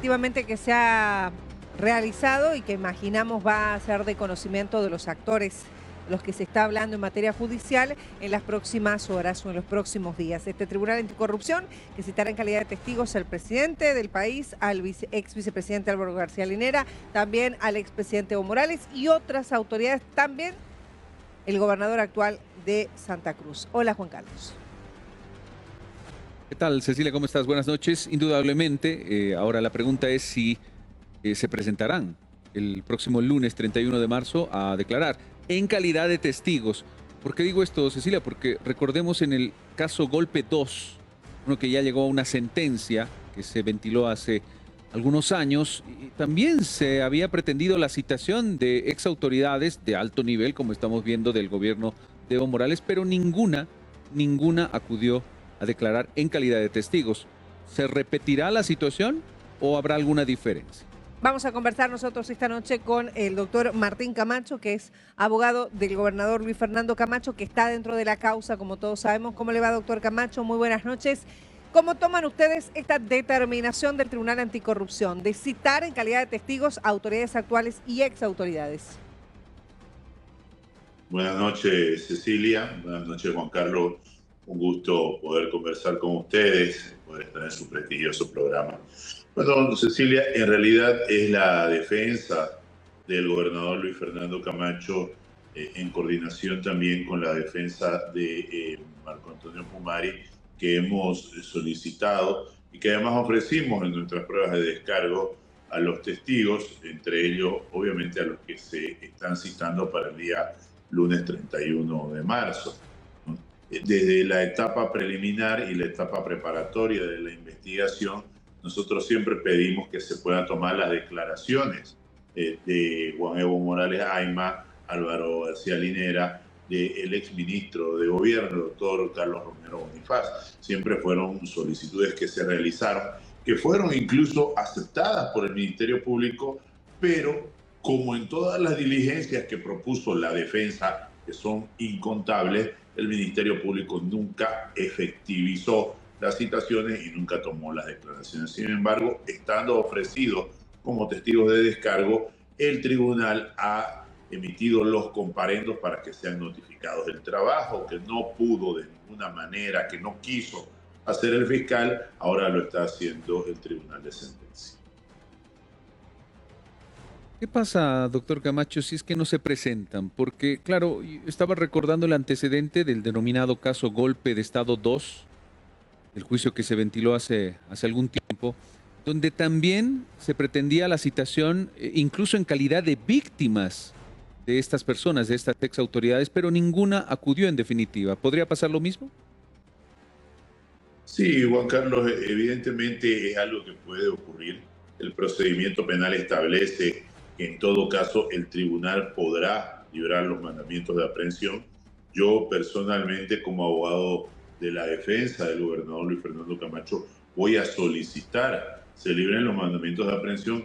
efectivamente que se ha realizado y que imaginamos va a ser de conocimiento de los actores de los que se está hablando en materia judicial en las próximas horas o en los próximos días. Este Tribunal Anticorrupción que citará en calidad de testigos al presidente del país, al ex vicepresidente Álvaro García Linera, también al expresidente Evo Morales y otras autoridades, también el gobernador actual de Santa Cruz. Hola, Juan Carlos. ¿Qué tal, Cecilia? ¿Cómo estás? Buenas noches. Indudablemente, ahora la pregunta es si se presentarán el próximo lunes 31 de marzo a declarar en calidad de testigos. ¿Por qué digo esto, Cecilia? Porque recordemos en el caso Golpe 2, uno que ya llegó a una sentencia que se ventiló hace algunos años, y también se había pretendido la citación de ex autoridades de alto nivel, como estamos viendo del gobierno de Evo Morales, pero ninguna acudió a declarar en calidad de testigos. ¿Se repetirá la situación o habrá alguna diferencia? Vamos a conversar nosotros esta noche con el doctor Martín Camacho, que es abogado del gobernador Luis Fernando Camacho, que está dentro de la causa, como todos sabemos. ¿Cómo le va, doctor Camacho? Muy buenas noches. ¿Cómo toman ustedes esta determinación del Tribunal Anticorrupción de citar en calidad de testigos a autoridades actuales y ex autoridades? Buenas noches, Cecilia. Buenas noches, Juan Carlos. Un gusto poder conversar con ustedes, poder estar en su prestigioso programa. Bueno, Cecilia, en realidad es la defensa del gobernador Luis Fernando Camacho en coordinación también con la defensa de Marco Antonio Pumari que hemos solicitado y que además ofrecimos en nuestras pruebas de descargo a los testigos, entre ellos obviamente a los que se están citando para el día lunes 31 de marzo. Desde la etapa preliminar y la etapa preparatoria de la investigación, nosotros siempre pedimos que se puedan tomar las declaraciones de Juan Evo Morales Ayma, Álvaro García Linera, del exministro de Gobierno, el doctor Carlos Romero Bonifaz. Siempre fueron solicitudes que se realizaron, que fueron incluso aceptadas por el Ministerio Público, pero como en todas las diligencias que propuso la defensa, que son incontables, el Ministerio Público nunca efectivizó las citaciones y nunca tomó las declaraciones. Sin embargo, estando ofrecidos como testigos de descargo, el tribunal ha emitido los comparendos para que sean notificados. El trabajo que no pudo de ninguna manera, que no quiso hacer el fiscal, ahora lo está haciendo el tribunal de sentencia. ¿Qué pasa, doctor Camacho, si es que no se presentan? Porque, claro, estaba recordando el antecedente del denominado caso Golpe de Estado 2, el juicio que se ventiló hace algún tiempo, donde también se pretendía la citación, incluso en calidad de víctimas de estas personas, de estas ex autoridades, pero ninguna acudió en definitiva. ¿Podría pasar lo mismo? Sí, Juan Carlos, evidentemente es algo que puede ocurrir. El procedimiento penal establece que en todo caso el tribunal podrá librar los mandamientos de aprehensión. Yo personalmente, como abogado de la defensa del gobernador Luis Fernando Camacho, voy a solicitar se libren los mandamientos de aprehensión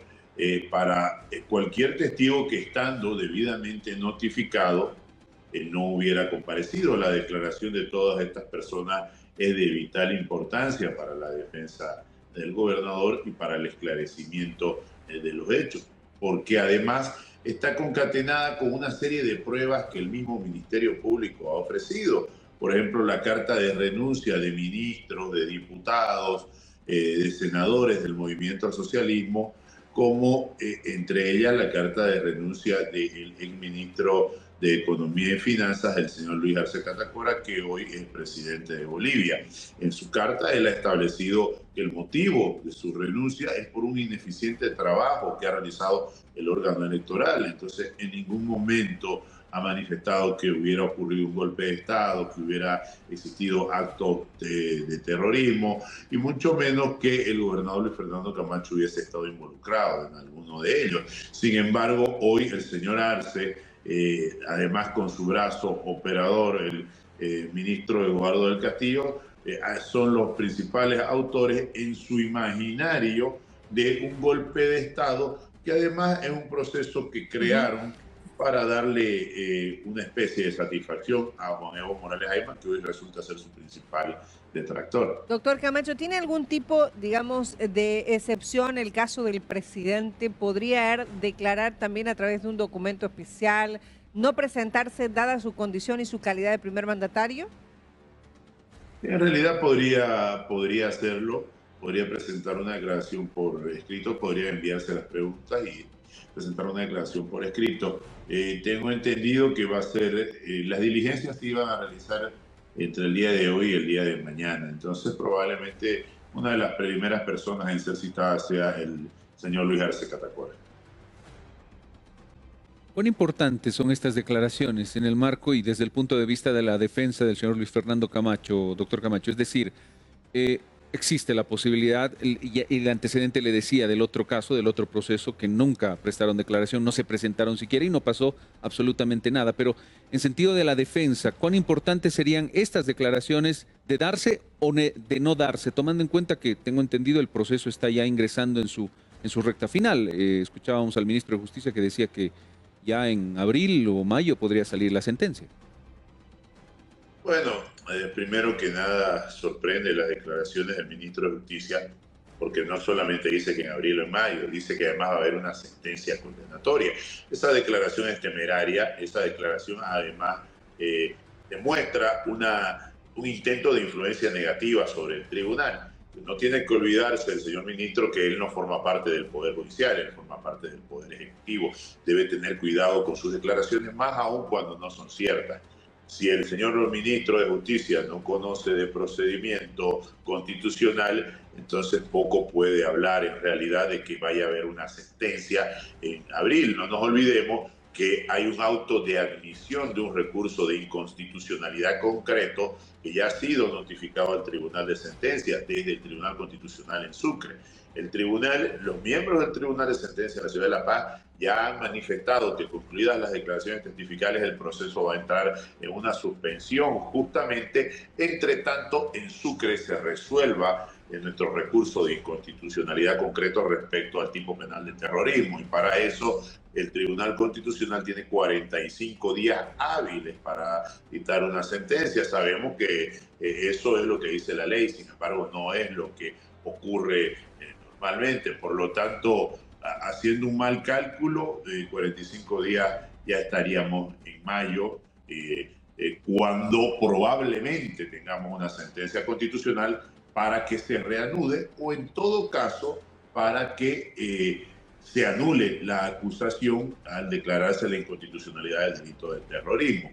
para cualquier testigo que estando debidamente notificado no hubiera comparecido. La declaración de todas estas personas es de vital importancia para la defensa del gobernador y para el esclarecimiento de los hechos, porque además está concatenada con una serie de pruebas que el mismo Ministerio Público ha ofrecido. Por ejemplo, la carta de renuncia de ministros, de diputados, de senadores del movimiento al socialismo, como entre ellas la carta de renuncia del exministro de Economía y Finanzas, el señor Luis Arce Catacora, que hoy es presidente de Bolivia. En su carta él ha establecido que el motivo de su renuncia es por un ineficiente trabajo que ha realizado el órgano electoral. Entonces, en ningún momento ha manifestado que hubiera ocurrido un golpe de Estado, que hubiera existido actos de terrorismo, y mucho menos que el gobernador Luis Fernando Camacho hubiese estado involucrado en alguno de ellos. Sin embargo, hoy el señor Arce, además con su brazo operador, el ministro Eduardo del Castillo, son los principales autores en su imaginario de un golpe de Estado, que además es un proceso que crearon para darle una especie de satisfacción a Juan Evo Morales Ayman, que hoy resulta ser su principal detractor. Doctor Camacho, ¿tiene algún tipo, digamos, de excepción el caso del presidente? ¿Podría él declarar también a través de un documento especial, no presentarse dada su condición y su calidad de primer mandatario? En realidad podría hacerlo, podría presentar una declaración por escrito, podría enviarse las preguntas y presentar una declaración por escrito. Tengo entendido que va a ser, las diligencias se iban a realizar entre el día de hoy y el día de mañana, entonces probablemente una de las primeras personas en ser citada sea el señor Luis Arce Catacora. ¿Cuán importantes son estas declaraciones en el marco y desde el punto de vista de la defensa del señor Luis Fernando Camacho, doctor Camacho? Es decir, existe la posibilidad, y el antecedente le decía del otro caso, del otro proceso, que nunca prestaron declaración, no se presentaron siquiera y no pasó absolutamente nada. Pero en sentido de la defensa, ¿cuán importantes serían estas declaraciones de darse o de no darse, tomando en cuenta que, tengo entendido, el proceso está ya ingresando en su recta final? Escuchábamos al ministro de Justicia que decía que ya en abril o mayo podría salir la sentencia. Bueno, primero que nada sorprende las declaraciones del ministro de Justicia, porque no solamente dice que en abril o en mayo, dice que además va a haber una sentencia condenatoria. Esa declaración es temeraria, esa declaración además demuestra un intento de influencia negativa sobre el tribunal. No tiene que olvidarse el señor ministro que él no forma parte del Poder Judicial, él forma parte del Poder Ejecutivo. Debe tener cuidado con sus declaraciones, más aún cuando no son ciertas. Si el señor ministro de Justicia no conoce de procedimiento constitucional, entonces poco puede hablar en realidad de que vaya a haber una sentencia en abril. No nos olvidemos que hay un auto de admisión de un recurso de inconstitucionalidad concreto que ya ha sido notificado al Tribunal de Sentencia desde el Tribunal Constitucional en Sucre. El tribunal, los miembros del Tribunal de Sentencia de la Ciudad de La Paz ya han manifestado que concluidas las declaraciones testificales el proceso va a entrar en una suspensión justamente entre tanto en Sucre se resuelva en nuestro recurso de inconstitucionalidad concreto respecto al tipo penal de terrorismo, y para eso el Tribunal Constitucional tiene 45 días hábiles para dictar una sentencia. Sabemos que eso es lo que dice la ley, sin embargo no es lo que ocurre normalmente, por lo tanto, haciendo un mal cálculo, 45 días ya estaríamos en mayo, cuando probablemente tengamos una sentencia constitucional para que se reanude o en todo caso para que se anule la acusación al declararse la inconstitucionalidad del delito de terrorismo.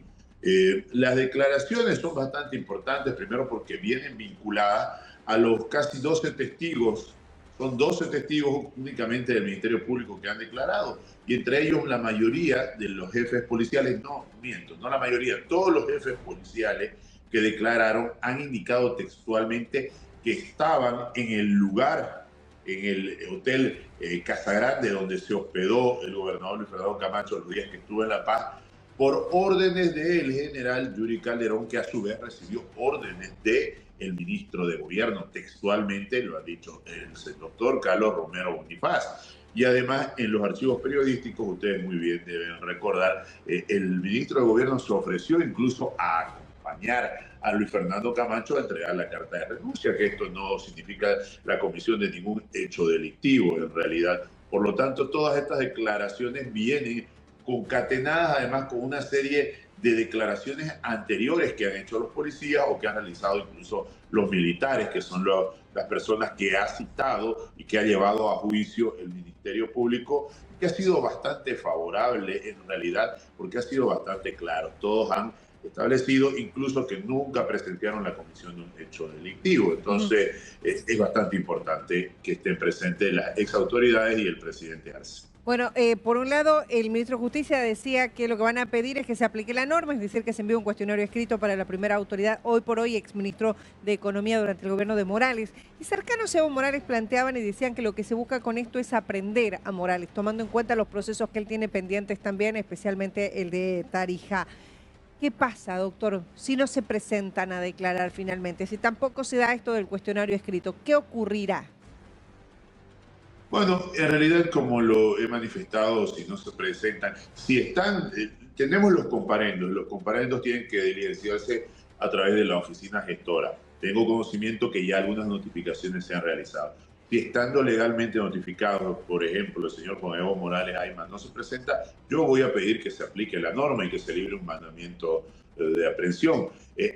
Las declaraciones son bastante importantes, primero porque vienen vinculadas a los casi 12 testigos. Son 12 testigos únicamente del Ministerio Público que han declarado, y entre ellos la mayoría de los jefes policiales, no miento, no la mayoría, todos los jefes policiales que declararon han indicado textualmente que estaban en el lugar, en el hotel Casa Grande, donde se hospedó el gobernador Luis Fernando Camacho los días que estuvo en La Paz, por órdenes del general Yuri Calderón, que a su vez recibió órdenes del ministro de Gobierno. Textualmente lo ha dicho el doctor Carlos Romero Bonifaz. Y además, en los archivos periodísticos, ustedes muy bien deben recordar, el ministro de Gobierno se ofreció incluso a acompañar a Luis Fernando Camacho a entregar la carta de renuncia, que esto no significa la comisión de ningún hecho delictivo en realidad. Por lo tanto, todas estas declaraciones vienen concatenadas además con una serie de declaraciones anteriores que han hecho los policías o que han realizado incluso los militares, que son las personas que ha citado y que ha llevado a juicio el Ministerio Público, que ha sido bastante favorable en realidad, porque ha sido bastante claro. Todos han establecido incluso que nunca presenciaron la comisión de un hecho delictivo. Entonces, es bastante importante que estén presentes las exautoridades y el presidente Arce. Bueno, por un lado, el ministro de Justicia decía que lo que van a pedir es que se aplique la norma, es decir, que se envíe un cuestionario escrito para la primera autoridad, hoy por hoy exministro de Economía durante el gobierno de Morales. Y cercanos a Evo Morales planteaban y decían que lo que se busca con esto es aprender a Morales, tomando en cuenta los procesos que él tiene pendientes también, especialmente el de Tarija. ¿Qué pasa, doctor, si no se presentan a declarar finalmente? Si tampoco se da esto del cuestionario escrito, ¿qué ocurrirá? Bueno, en realidad, como lo he manifestado, si no se presentan, si están, tenemos los comparendos tienen que diligenciarse a través de la oficina gestora. Tengo conocimiento que ya algunas notificaciones se han realizado. Si estando legalmente notificados, por ejemplo, el señor Juan Evo Morales Ayman no se presenta, yo voy a pedir que se aplique la norma y que se libre un mandamiento de aprehensión.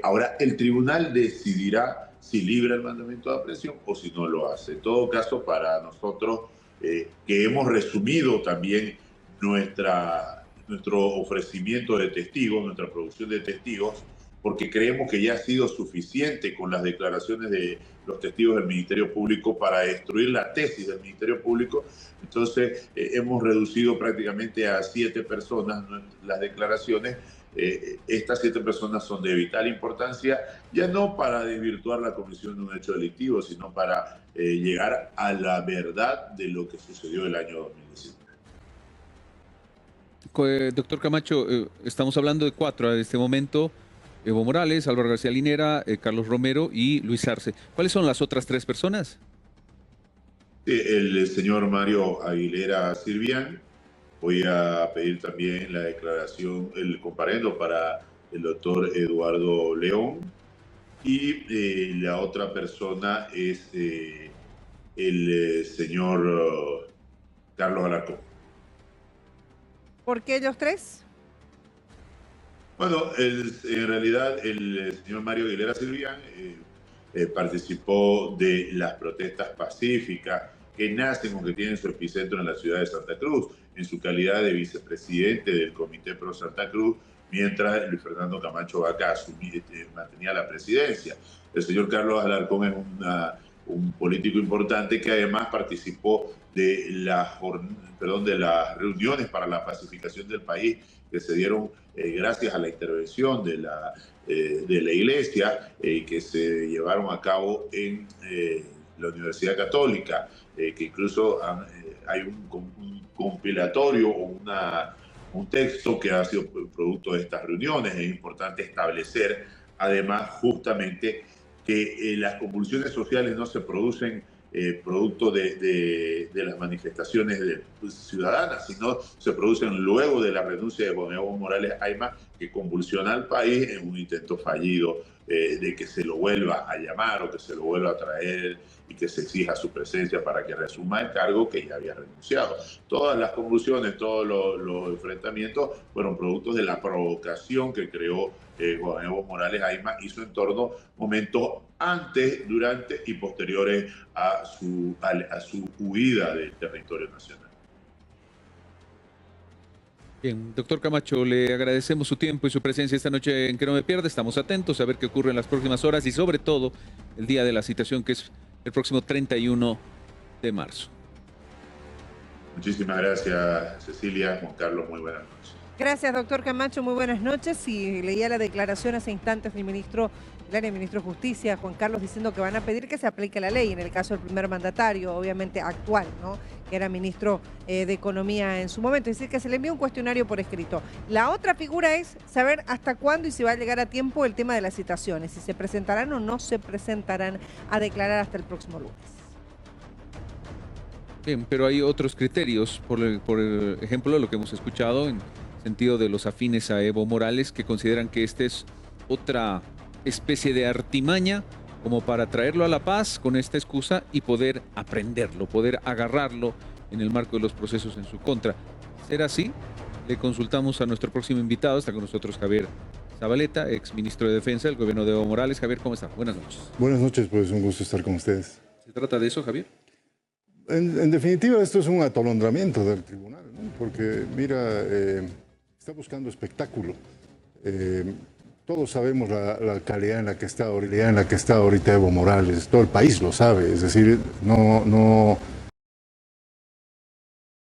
Ahora, el tribunal decidirá si libra el mandamiento de aprehensión o si no lo hace. En todo caso, para nosotros, que hemos resumido también nuestro ofrecimiento de testigos, nuestra producción de testigos, porque creemos que ya ha sido suficiente con las declaraciones de los testigos del Ministerio Público para destruir la tesis del Ministerio Público. Entonces, hemos reducido prácticamente a 7 personas las declaraciones. Estas 7 personas son de vital importancia, ya no para desvirtuar la comisión de un hecho delictivo, sino para llegar a la verdad de lo que sucedió el año 2019. Doctor Camacho, estamos hablando de 4 en este momento: Evo Morales, Álvaro García Linera, Carlos Romero y Luis Arce. ¿Cuáles son las otras 3 personas? El señor Mario Aguilera Sirvián. Voy a pedir también la declaración, el comparendo para el doctor Eduardo León. Y la otra persona es el señor Carlos Alarcón. ¿Por qué ellos 3? Bueno, en realidad el señor Mario Aguilera Sirvián participó de las protestas pacíficas que nacen o que tienen su epicentro en la ciudad de Santa Cruz, en su calidad de vicepresidente del Comité Pro Santa Cruz, mientras Luis Fernando Camacho Vaca mantenía la presidencia. El señor Carlos Alarcón es un político importante que además participó de las reuniones para la pacificación del país que se dieron gracias a la intervención de la Iglesia, que se llevaron a cabo en la Universidad Católica, que incluso hay un compilatorio o un texto que ha sido producto de estas reuniones. Es importante establecer, además, justamente que las convulsiones sociales no se producen producto de las manifestaciones ciudadanas, sino se producen luego de la renuncia de Juan Evo Morales Ayman, que convulsiona al país en un intento fallido de que se lo vuelva a llamar o que se lo vuelva a traer y que se exija su presencia para que resuma el cargo que ya había renunciado. Todas las convulsiones, todos los enfrentamientos fueron productos de la provocación que creó Juan Evo Morales Ayman y su entorno momentos antes, durante y posteriores a su huida del territorio nacional. Bien, doctor Camacho, le agradecemos su tiempo y su presencia esta noche en Que No Me Pierda. Estamos atentos a ver qué ocurre en las próximas horas y sobre todo el día de la citación, que es el próximo 31 de marzo. Muchísimas gracias, Cecilia. Juan Carlos, muy buenas noches. Gracias, doctor Camacho, muy buenas noches. Y leía la declaración hace instantes del área de ministro de Justicia, Juan Carlos, diciendo que van a pedir que se aplique la ley en el caso del primer mandatario, obviamente actual, ¿no?, que era ministro de Economía en su momento. Es decir, que se le envía un cuestionario por escrito. La otra figura es saber hasta cuándo y si va a llegar a tiempo el tema de las citaciones, si se presentarán o no se presentarán a declarar hasta el próximo lunes. Bien, pero hay otros criterios, por ejemplo, lo que hemos escuchado en sentido de los afines a Evo Morales, que consideran que esta es otra especie de artimaña como para traerlo a la paz con esta excusa y poder aprenderlo, poder agarrarlo en el marco de los procesos en su contra. ¿Será así? Le consultamos a nuestro próximo invitado. Está con nosotros Javier Zabaleta, ex ministro de Defensa del gobierno de Evo Morales. Javier, ¿cómo está? Buenas noches. Buenas noches, pues un gusto estar con ustedes. ¿Se trata de eso, Javier? En definitiva, esto es un atolondramiento del tribunal, ¿no? Porque, mira, está buscando espectáculo. Todos sabemos la calidad en la que está ahorita Evo Morales, todo el país lo sabe, es decir, no